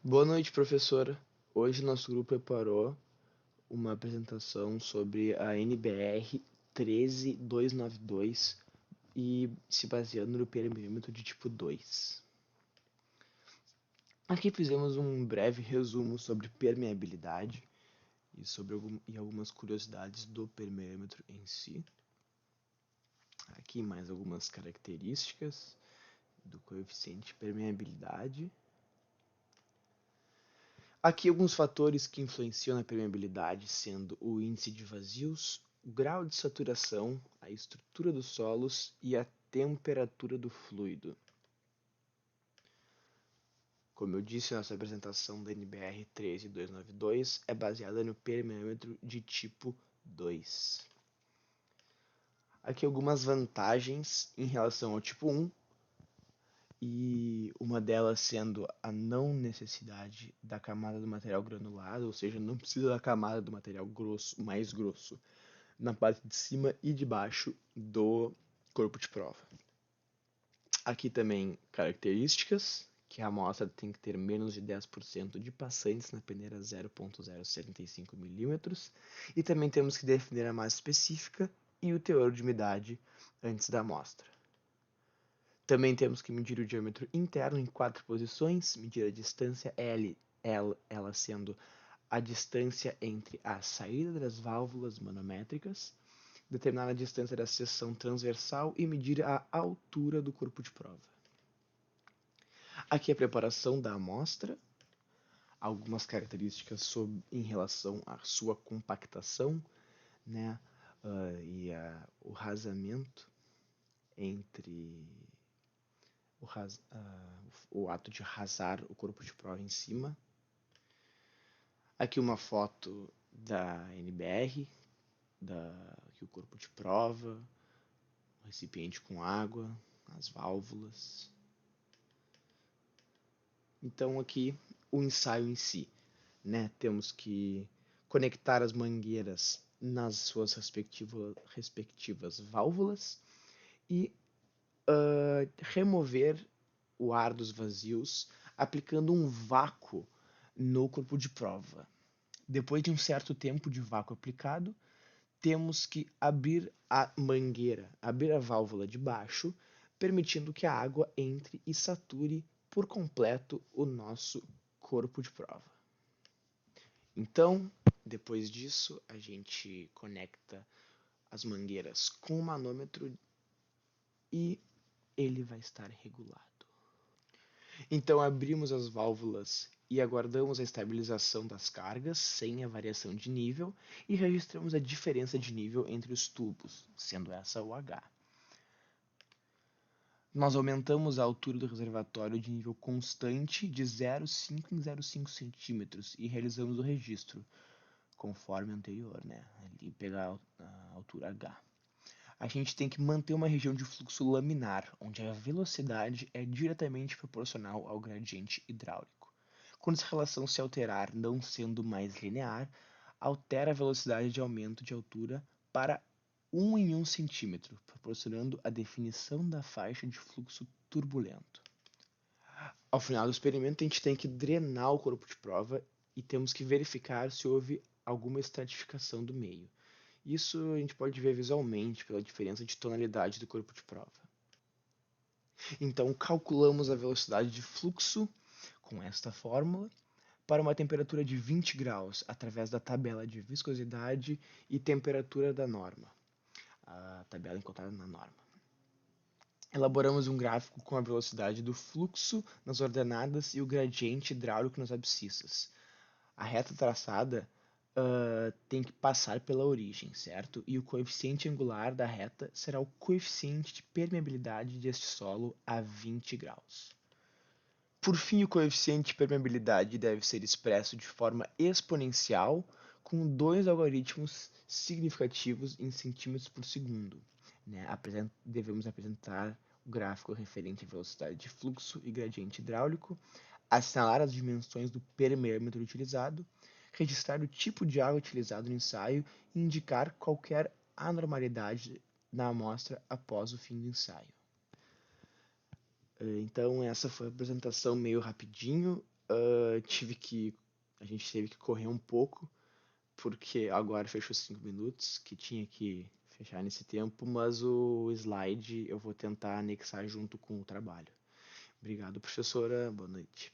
Boa noite, professora. Hoje nosso grupo preparou uma apresentação sobre a NBR 13292 e se baseando no perímetro de tipo 2. Aqui fizemos um breve resumo sobre permeabilidade e algumas curiosidades do perímetro em si. Aqui mais algumas características do coeficiente de permeabilidade. Aqui alguns fatores que influenciam na permeabilidade, sendo o índice de vazios, o grau de saturação, a estrutura dos solos e a temperatura do fluido. Como eu disse, nossa apresentação da NBR 13292 é baseada no permeâmetro de tipo 2. Aqui algumas vantagens em relação ao tipo 1, e uma delas sendo a não necessidade da camada do material granulado, ou seja, não precisa da camada do material grosso, mais grosso, na parte de cima e de baixo do corpo de prova. Aqui também características, que a amostra tem que ter menos de 10% de passantes na peneira 0.075 mm, e também temos que definir a massa específica e o teor de umidade antes da amostra. Também temos que medir o diâmetro interno em 4 posições, medir a distância L, ela sendo a distância entre a saída das válvulas manométricas, determinar a distância da seção transversal e medir a altura do corpo de prova. Aqui a preparação da amostra, algumas características em relação à sua compactação, né, o rasamento entre o ato de rasar o corpo de prova em cima. Aqui uma foto da NBR, aqui o corpo de prova, o recipiente com água, as válvulas. Então aqui o ensaio em si, né? Temos que conectar as mangueiras nas suas respectivas válvulas e remover o ar dos vazios aplicando um vácuo no corpo de prova. Depois de um certo tempo de vácuo aplicado, temos que abrir a mangueira, abrir a válvula de baixo, permitindo que a água entre e sature por completo o nosso corpo de prova. Então, depois disso, a gente conecta as mangueiras com o manômetro e ele vai estar regulado. Então, abrimos as válvulas e aguardamos a estabilização das cargas sem a variação de nível e registramos a diferença de nível entre os tubos, sendo essa o H. Nós aumentamos a altura do reservatório de nível constante de 0,5 em 0,5 centímetros e realizamos o registro, conforme anterior, né? Ali pegar a altura H. A gente tem que manter uma região de fluxo laminar, onde a velocidade é diretamente proporcional ao gradiente hidráulico. Quando essa relação se alterar, não sendo mais linear, altera a velocidade de aumento de altura para 1 em 1 centímetro, proporcionando a definição da faixa de fluxo turbulento. Ao final do experimento, a gente tem que drenar o corpo de prova e temos que verificar se houve alguma estratificação do meio. Isso a gente pode ver visualmente pela diferença de tonalidade do corpo de prova. Então, calculamos a velocidade de fluxo com esta fórmula para uma temperatura de 20 graus através da tabela de viscosidade e temperatura da norma, a tabela encontrada na norma. Elaboramos um gráfico com a velocidade do fluxo nas ordenadas e o gradiente hidráulico nas abscissas. A reta traçada tem que passar pela origem, certo? E o coeficiente angular da reta será o coeficiente de permeabilidade deste solo a 20 graus. Por fim, o coeficiente de permeabilidade deve ser expresso de forma exponencial com dois algoritmos significativos em centímetros por segundo. Né? Devemos apresentar o gráfico referente à velocidade de fluxo e gradiente hidráulico, assinalar as dimensões do permeâmetro utilizado, registrar o tipo de água utilizado no ensaio e indicar qualquer anormalidade na amostra após o fim do ensaio. Então essa foi a apresentação meio rapidinho. tive que. A gente teve que correr um pouco, porque agora fechou 5 minutos, que tinha que fechar nesse tempo, mas o slide eu vou tentar anexar junto com o trabalho. Obrigado, professora. Boa noite.